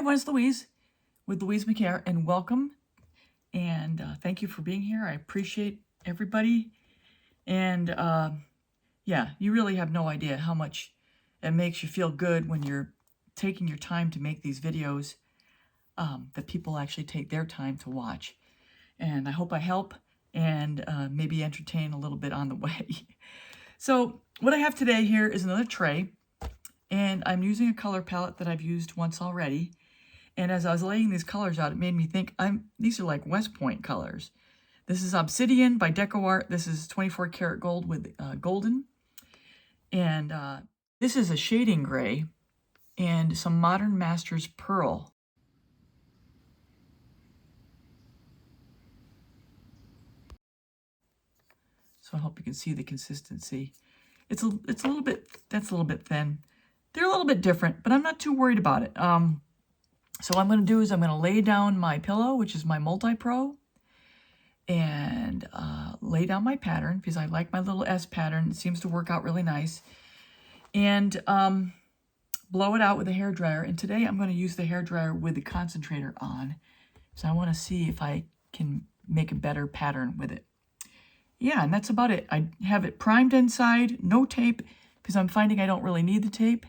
Hi, it's Louise with Louise McCare, and welcome. And thank you for being here. I appreciate everybody. And yeah, you really have no idea how much it makes you feel good when you're taking your time to make these videos, that people actually take their time to watch. And I hope I help and maybe entertain a little bit on the way. So what I have today here is another tray, and I'm using a color palette that I've used once already. And as I was laying these colors out, it made me think these are like West Point colors. This is Obsidian by DecoArt. This is 24 karat gold with Golden. And this is a shading gray and some Modern Masters pearl. So I hope you can see the consistency. It's a little bit, that's a little bit thin. They're a little bit different, but I'm not too worried about it. So what I'm going to do is I'm going to lay down my pillow, which is my Multi-Pro, and lay down my pattern because I like my little S pattern. It seems to work out really nice. And blow it out with a hairdryer. And today I'm going to use the hairdryer with the concentrator on. So I want to see if I can make a better pattern with it. Yeah, and that's about it. I have it primed inside, no tape, because I'm finding I don't really need the tape.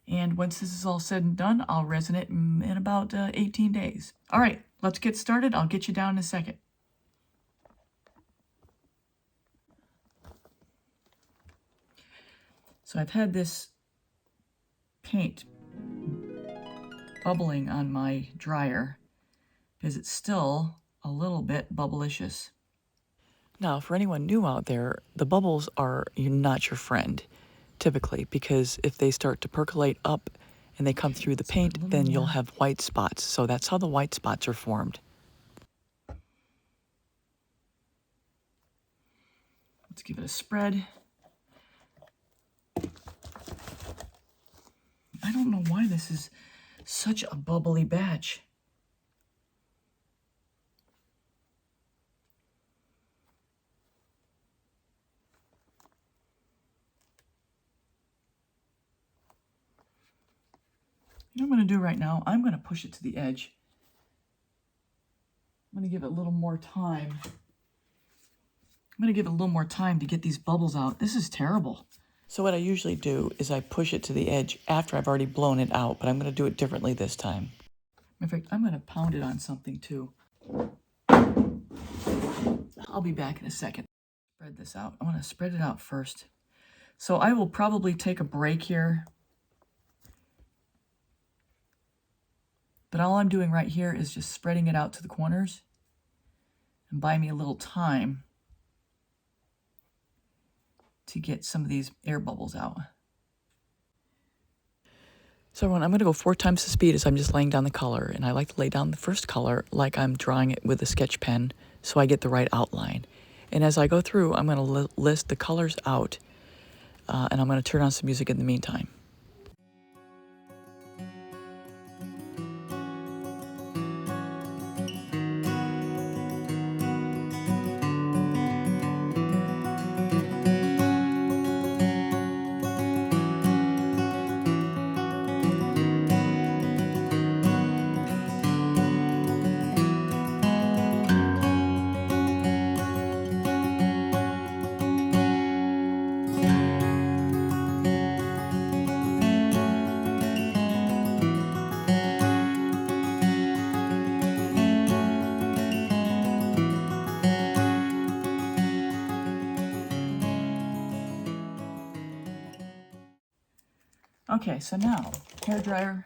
And once this is all said and done, I'll resin it in about 18 days. All right, let's get started. I'll get you down in a second. So I've had this paint bubbling on my dryer because it's still a little bit bubblicious. Now, for anyone new out there, the bubbles are not your friend, typically, because if they start to percolate up and they come through the paint, then you'll have white spots. So that's how the white spots are formed. Let's give it a spread. I don't know why this is such a bubbly batch. What I'm going to do right now, I'm going to push it to the edge. I'm going to give it a little more time. I'm going to give it a little more time to get these bubbles out. This is terrible. So what I usually do is I push it to the edge after I've already blown it out, but I'm going to do it differently this time. In fact, I'm going to pound it on something too. I'll be back in a second. Spread this out. I want to spread it out first. So I will probably take a break here. But all I'm doing right here is just spreading it out to the corners and buy me a little time to get some of these air bubbles out. So everyone, I'm going to go 4 times the speed as I'm just laying down the color. And I like to lay down the first color like I'm drawing it with a sketch pen so I get the right outline. And as I go through, I'm going to list the colors out and I'm going to turn on some music in the meantime. Okay, so now, hairdryer.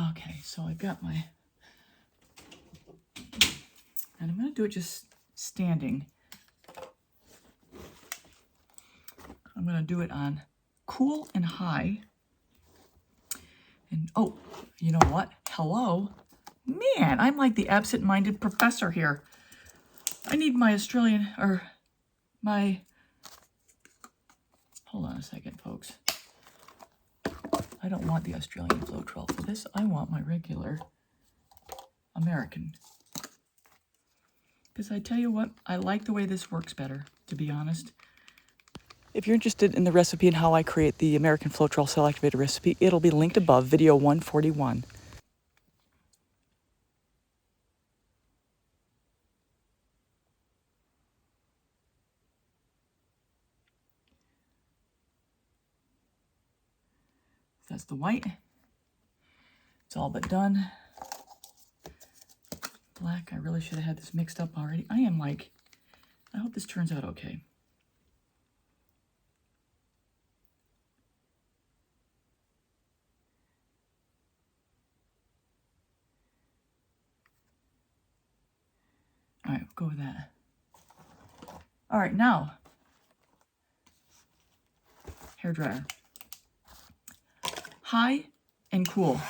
Okay, so I've got my, and I'm going to do it just standing. I'm going to do it on cool and high. And, oh, you know what? Hello? Man, I'm like the absent-minded professor here. I need my Australian, or my, hold on a second, folks. I don't want the Australian Floetrol for this. I want my regular American. Because I tell you what, I like the way this works better, to be honest. If you're interested in the recipe and how I create the American Floetrol Cell Activator recipe, it'll be linked above, video 141. That's the white. It's all but done. Black, I really should have had this mixed up already. I hope this turns out okay. All right, we'll go with that. All right, now, hairdryer. High and cool.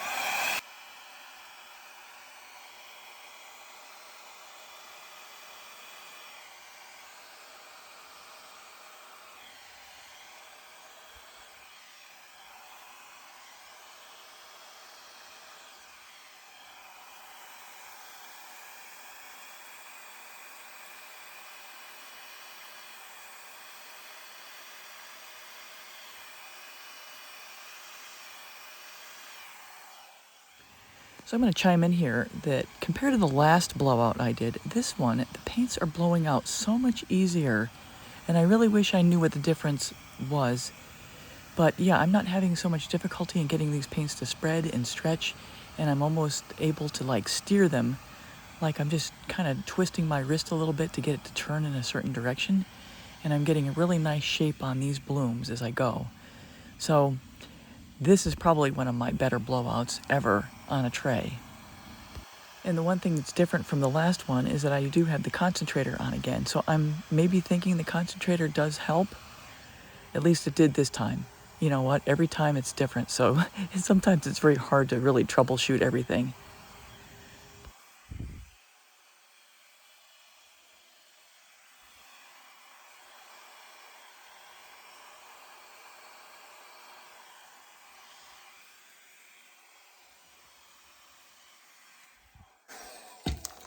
So I'm going to chime in here that compared to the last blowout I did, this one, the paints are blowing out so much easier, and I really wish I knew what the difference was. But yeah, I'm not having so much difficulty in getting these paints to spread and stretch, and I'm almost able to like steer them, like I'm just kind of twisting my wrist a little bit to get it to turn in a certain direction, and I'm getting a really nice shape on these blooms as I go. So this is probably one of my better blowouts ever on a tray. And the one thing that's different from the last one is that I do have the concentrator on again. So I'm maybe thinking the concentrator does help. At least it did this time. You know what? Every time it's different. So sometimes it's very hard to really troubleshoot everything.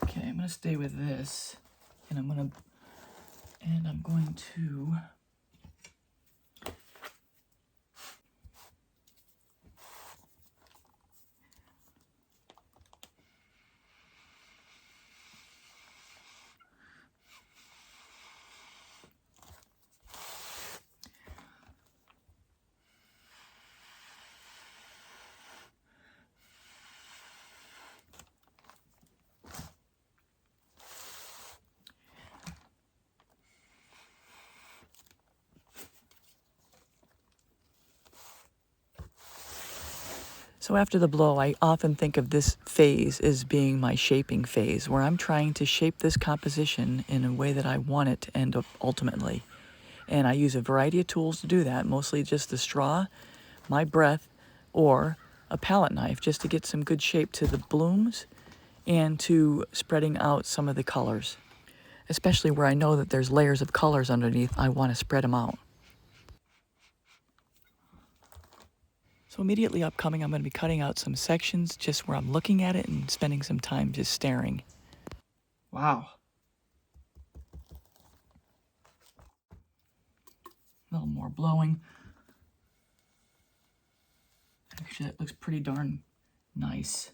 Okay, I'm going to stay with this. And I'm going to So after the blow, I often think of this phase as being my shaping phase, where I'm trying to shape this composition in a way that I want it to end up ultimately. And I use a variety of tools to do that, mostly just the straw, my breath, or a palette knife, just to get some good shape to the blooms and to spreading out some of the colors. Especially where I know that there's layers of colors underneath, I want to spread them out. So immediately upcoming, I'm going to be cutting out some sections just where I'm looking at it and spending some time just staring. Wow. A little more blowing. Actually, that looks pretty darn nice.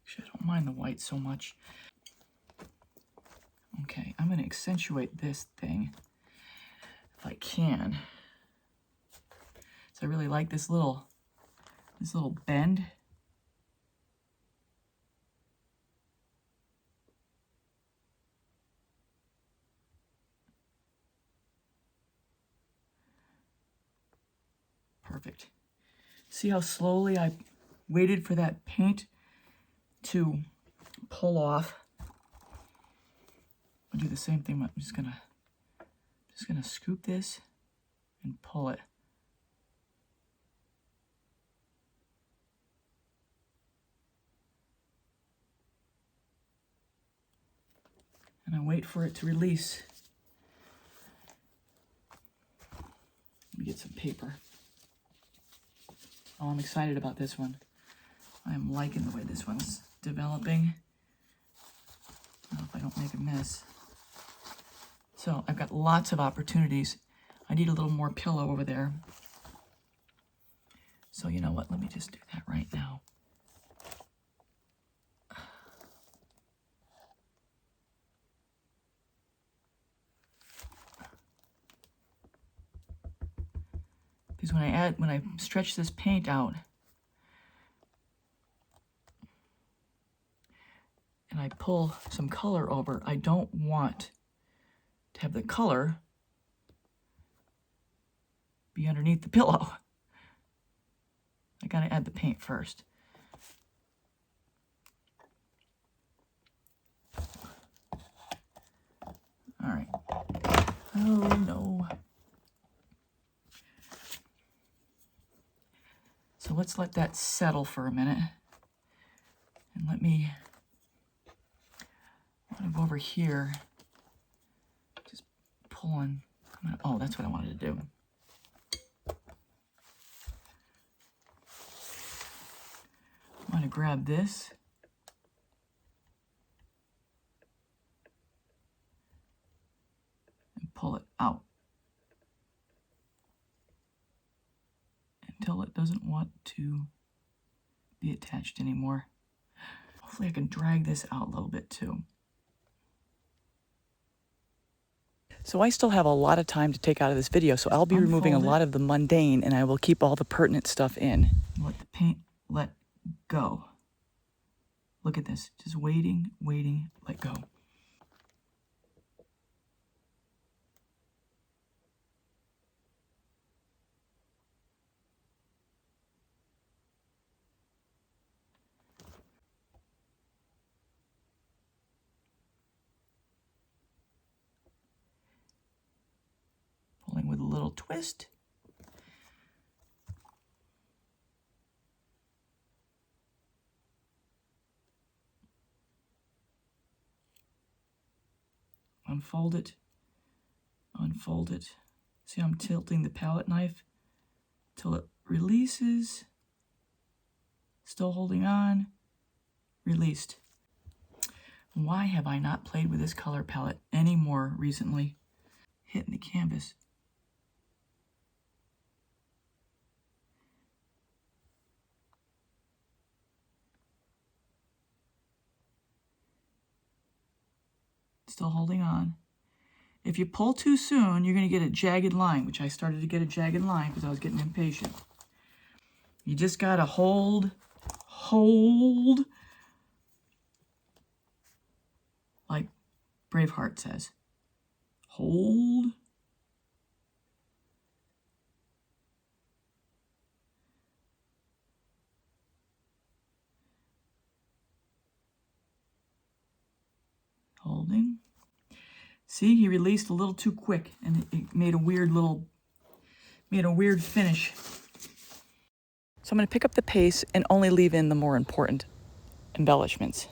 Actually, I don't mind the white so much. Okay, I'm going to accentuate this thing if I can. So I really like this little bend. Perfect. See how slowly I waited for that paint to pull off. I'll do the same thing. I'm just gonna scoop this and pull it. And I wait for it to release. me get some paper. Oh, I'm excited about this one. I'm liking the way this one's developing. I hope I don't make a mess. So I've got lots of opportunities. I need a little more pillow over there. So you know what? Let me just do that right now. Because when I stretch this paint out and I pull some color over, I don't want to have the color be underneath the pillow. I gotta add the paint first. All right. Oh no. So let's let that settle for a minute. And let me go over here. Just pulling. Oh, that's what I wanted to do. I'm going to grab this. And pull it out. Until it doesn't want to be attached anymore. Hopefully I can drag this out a little bit too. So I still have a lot of time to take out of this video, so I'll be removing a lot of the mundane and I will keep all the pertinent stuff in. Let the paint let go. Look at this, just waiting, waiting, let go. Pulling with a little twist. Unfold it, unfold it. See how I'm tilting the palette knife till it releases. Still holding on, released. Why have I not played with this color palette anymore recently? Hitting the canvas. Still holding on. If you pull too soon, you're going to get a jagged line, which I started to get a jagged line because I was getting impatient. You just got to hold, like Braveheart says. Hold. Holding. See, he released a little too quick and it made a weird finish. So I'm going to pick up the pace and only leave in the more important embellishments.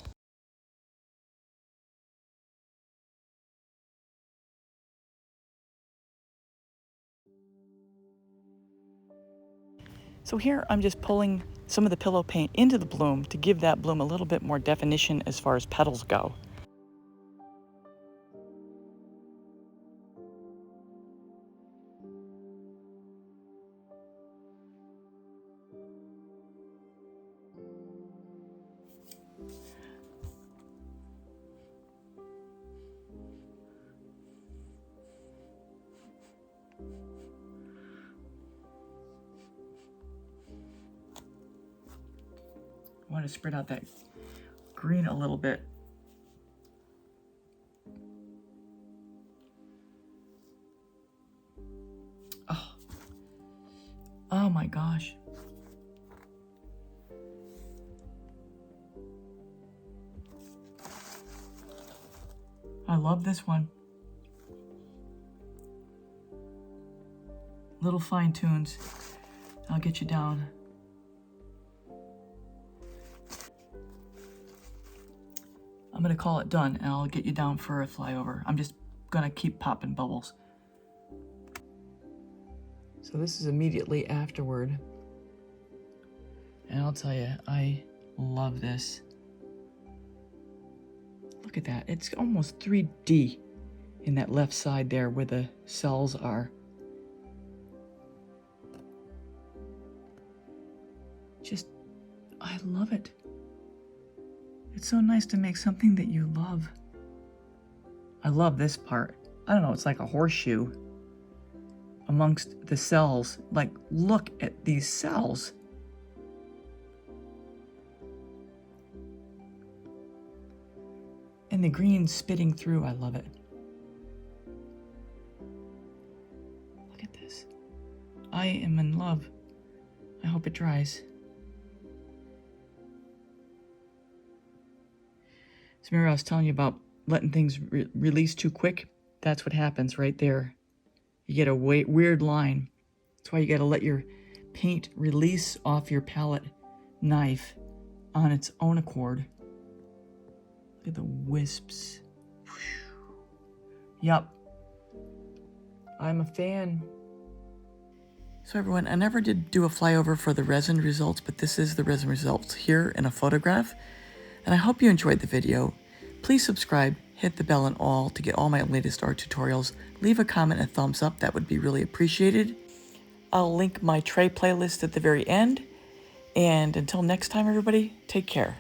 So here I'm just pulling some of the pillow paint into the bloom to give that bloom a little bit more definition as far as petals go. I want to spread out that green a little bit. Oh my gosh. I love this one. Little fine tunes. I'll get you down. I'm gonna call it done and I'll get you down for a flyover. I'm just gonna keep popping bubbles. So this is immediately afterward. And I'll tell you, I love this. Look at that. It's almost 3D in that left side there where the cells are. Just, I love it. It's so nice to make something that you love. I love this part. I don't know, it's like a horseshoe amongst the cells. Like, look at these cells. And the green spitting through, I love it. Look at this. I am in love. I hope it dries. So remember I was telling you about letting things release too quick? That's what happens right there. You get a weird line. That's why you got to let your paint release off your palette knife on its own accord. Look at the wisps. Yup. I'm a fan. So everyone, I never did do a flyover for the resin results, but this is the resin results here in a photograph. And I hope you enjoyed the video. Please subscribe, hit the bell and all to get all my latest art tutorials. Leave a comment and a thumbs up, that would be really appreciated. I'll link my tray playlist at the very end. And until next time, everybody, take care.